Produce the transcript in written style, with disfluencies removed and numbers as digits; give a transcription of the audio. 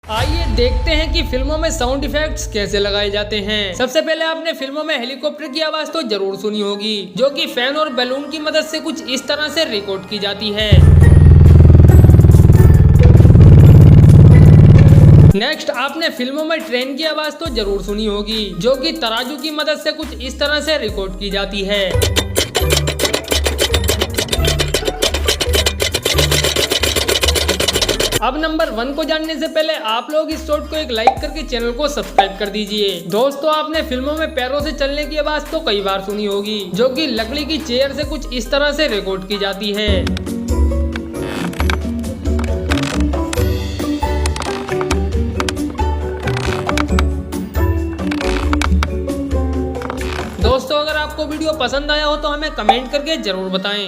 आइए देखते हैं कि फिल्मों में साउंड इफेक्ट्स कैसे लगाए जाते हैं। सबसे पहले आपने फिल्मों में हेलीकॉप्टर की आवाज तो जरूर सुनी होगी, जो कि फैन और बैलून की मदद से कुछ इस तरह से रिकॉर्ड की जाती है। नेक्स्ट आपने फिल्मों में ट्रेन की आवाज तो जरूर सुनी होगी, जो कि तराजू की मदद से कुछ इस तरह से रिकॉर्ड की जाती है। अब नंबर 1 को जानने से पहले आप लोग इस शॉट को एक लाइक करके चैनल को सब्सक्राइब कर दीजिए। दोस्तों आपने फिल्मों में पैरों से चलने की आवाज तो कई बार सुनी होगी, जो कि लकड़ी की चेयर से कुछ इस तरह से रिकॉर्ड की जाती है। दोस्तों अगर आपको वीडियो पसंद आया हो तो हमें कमेंट करके जरूर बताएं।